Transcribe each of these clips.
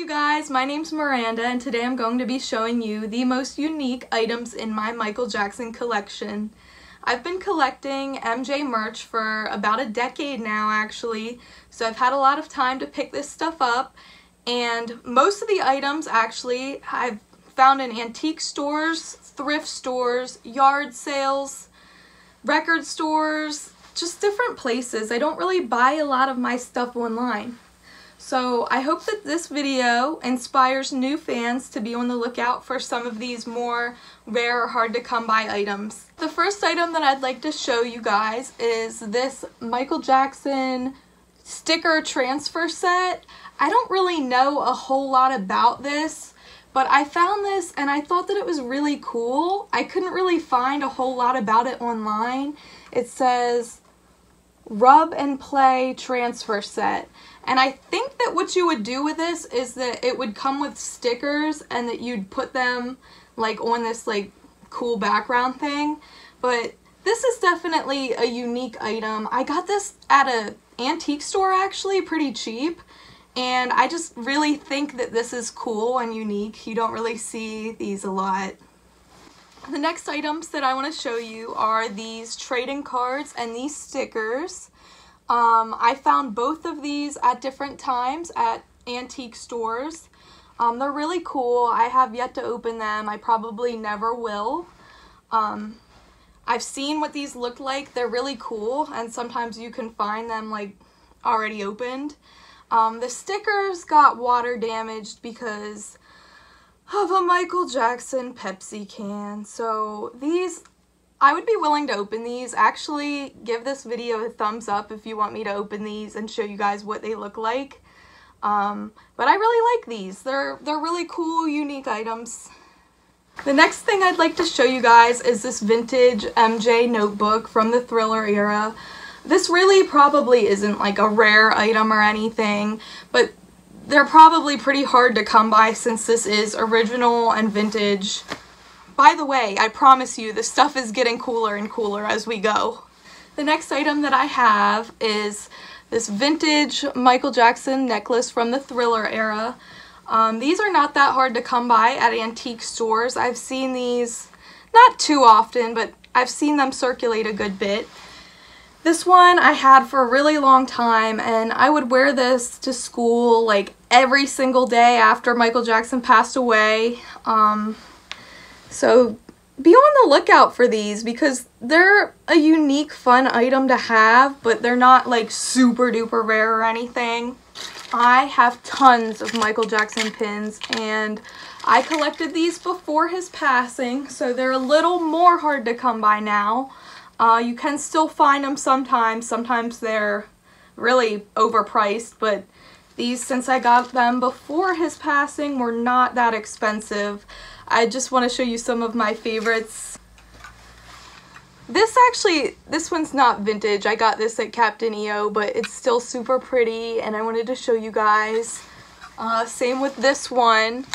you guys, my name's Miranda and today I'm going to be showing you the most unique items in my Michael Jackson collection. I've been collecting MJ merch for about a decade now actually, so I've had a lot of time to pick this stuff up, and most of the items actually I've found in antique stores, thrift stores, yard sales, record stores, just different places. I don't really buy a lot of my stuff online. So I hope that this video inspires new fans to be on the lookout for some of these more rare or hard to come by items. The first item that I'd like to show you guys is this Michael Jackson sticker transfer set. I don't really know a whole lot about this, but I found this and I thought that it was really cool. I couldn't really find a whole lot about it online. It says rub and play transfer set. And I think that what you would do with this is that it would come with stickers and that you'd put them like on this like cool background thing. But this is definitely a unique item. I got this at an antique store actually, pretty cheap. And I just really think that this is cool and unique. You don't really see these a lot. The next items that I want to show you are these trading cards and these stickers. I found both of these at different times at antique stores. They're really cool. I have yet to open them. I probably never will. I've seen what these look like. They're really cool, and sometimes you can find them like already opened. The stickers got water damaged because of a Michael Jackson Pepsi can. So these, I would be willing to open these. Actually, give this video a thumbs up if you want me to open these and show you guys what they look like. But I really like these. They're really cool, unique items. The next thing I'd like to show you guys is this vintage MJ notebook from the Thriller era. This really probably isn't like a rare item or anything, but they're probably pretty hard to come by since this is original and vintage. By the way, I promise you this stuff is getting cooler and cooler as we go. The next item that I have is this vintage Michael Jackson necklace from the Thriller era. These are not that hard to come by at antique stores. I've seen these not too often, but I've seen them circulate a good bit. This one I had for a really long time, and I would wear this to school like every single day after Michael Jackson passed away. So be on the lookout for these because they're a unique, fun item to have, but they're not like super duper rare or anything. I have tons of Michael Jackson pins, and I collected these before his passing, so they're a little more hard to come by now. You can still find them sometimes. Sometimes they're really overpriced, but these, since I got them before his passing, were not that expensive. I just want to show you some of my favorites. This one's not vintage. I got this at Captain EO, but it's still super pretty, and I wanted to show you guys. Same with this one.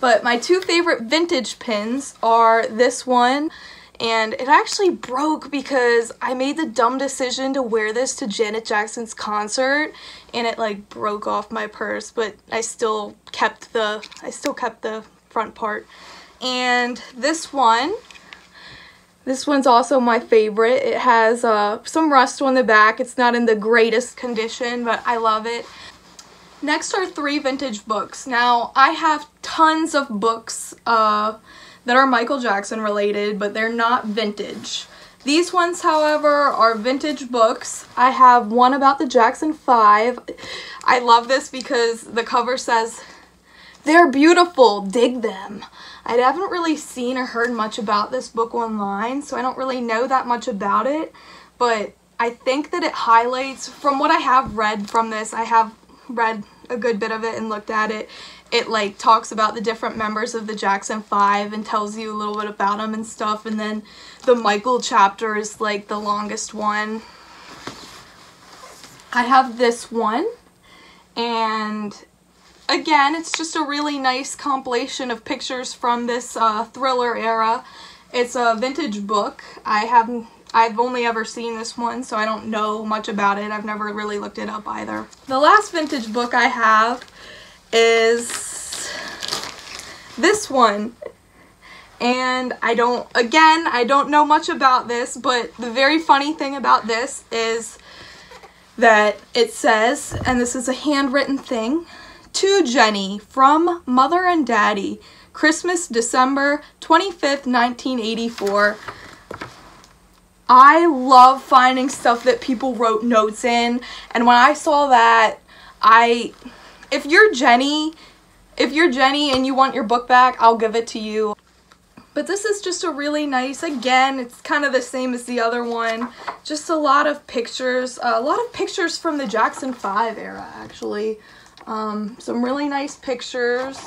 But my two favorite vintage pins are this one. And it actually broke because I made the dumb decision to wear this to Janet Jackson's concert, and it like broke off my purse, but I still kept the front part. And this one's also my favorite. It has some rust on the back. It's not in the greatest condition, but I love it. Next are three vintage books. Now, I have tons of books that are Michael Jackson related, but they're not vintage. These ones, however, are vintage books. I have one about the Jackson 5. I love this because the cover says, "They're beautiful, dig them." I haven't really seen or heard much about this book online, so I don't really know that much about it, but I think that it highlights, from what I have read from this, I have read a good bit of it and looked at it. It like talks about the different members of the Jackson 5 and tells you a little bit about them and stuff, and then the Michael chapter is like the longest one. I have this one, and again, it's just a really nice compilation of pictures from this Thriller era. It's a vintage book. I've only ever seen this one, so I don't know much about it. I've never really looked it up either. The last vintage book I have is this one. And I don't know much about this, but the very funny thing about this is that it says, and this is a handwritten thing, "To Jenny, from Mother and Daddy, Christmas, December 25th, 1984. I love finding stuff that people wrote notes in, and when I saw that, if you're Jenny and you want your book back, I'll give it to you. But this is just a really nice, again, it's kind of the same as the other one, just a lot of pictures from the Jackson 5 era, actually. Some really nice pictures.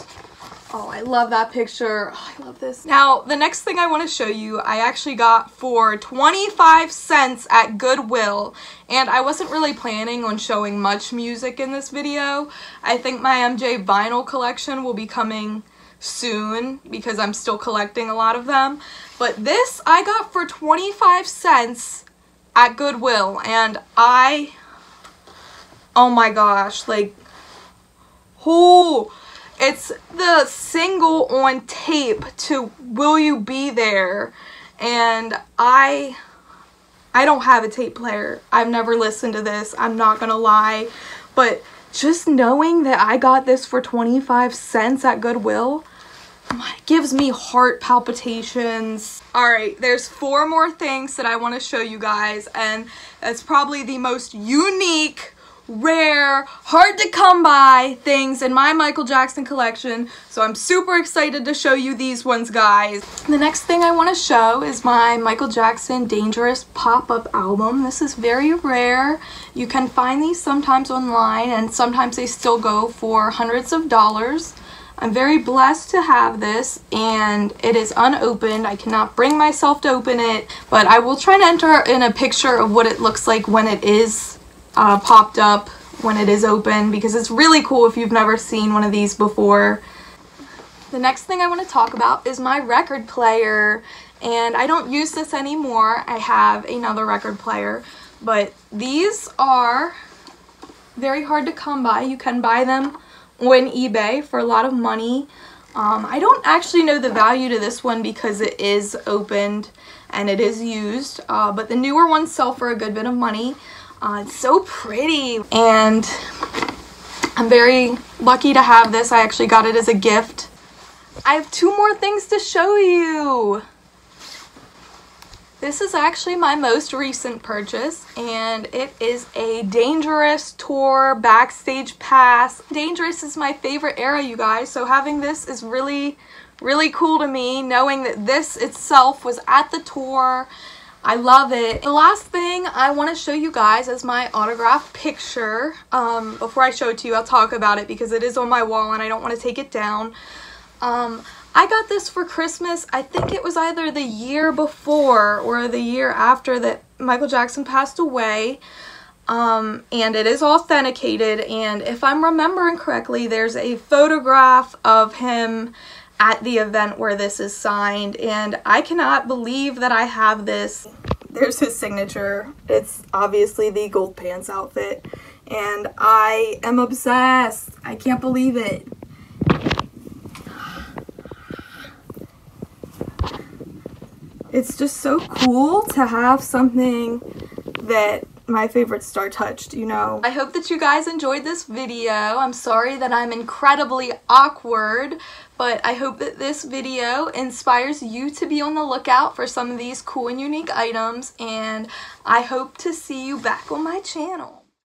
Oh, I love that picture. Oh, I love this. Now, the next thing I want to show you, I actually got for 25 cents at Goodwill, and I wasn't really planning on showing much music in this video. I think my MJ vinyl collection will be coming soon because I'm still collecting a lot of them. But this I got for 25 cents at Goodwill, and oh my gosh, like, it's the single on tape to Will You Be There, and I don't have a tape player. I've never listened to this, I'm not gonna lie, but just knowing that I got this for 25 cents at Goodwill gives me heart palpitations. Alright, there's 4 more things that I want to show you guys, and that's probably the most unique, rare, hard to come by things in my Michael Jackson collection, so I'm super excited to show you these ones, guys. The next thing I want to show is my Michael Jackson Dangerous pop-up album. This is very rare. You can find these sometimes online, and sometimes they still go for hundreds of dollars. I'm very blessed to have this, and it is unopened. I cannot bring myself to open it, but I will try to enter in a picture of what it looks like when it is popped up, when it is open, because it's really cool if you've never seen one of these before. The next thing I want to talk about is my record player, and I don't use this anymore. I have another record player, but these are very hard to come by. You can buy them on eBay for a lot of money. I don't actually know the value to this one because it is opened and it is used, but the newer ones sell for a good bit of money. It's so pretty, and I'm very lucky to have this. I actually got it as a gift. I have 2 more things to show you. This is actually my most recent purchase, and it is a Dangerous Tour Backstage Pass. Dangerous is my favorite era, you guys, so having this is really, really cool to me, knowing that this itself was at the tour. I love it. The last thing I want to show you guys is my autographed picture. Before I show it to you, I'll talk about it because it is on my wall and I don't want to take it down. I got this for Christmas. I think it was either the year before or the year after that Michael Jackson passed away. And it is authenticated, and if I'm remembering correctly, there's a photograph of him at the event where this is signed, and I cannot believe that I have this. There's his signature. It's obviously the gold pants outfit, and I am obsessed. I can't believe it. It's just so cool to have something that my favorite star touched, you know. I hope that you guys enjoyed this video. I'm sorry that I'm incredibly awkward, but I hope that this video inspires you to be on the lookout for some of these cool and unique items, and I hope to see you back on my channel.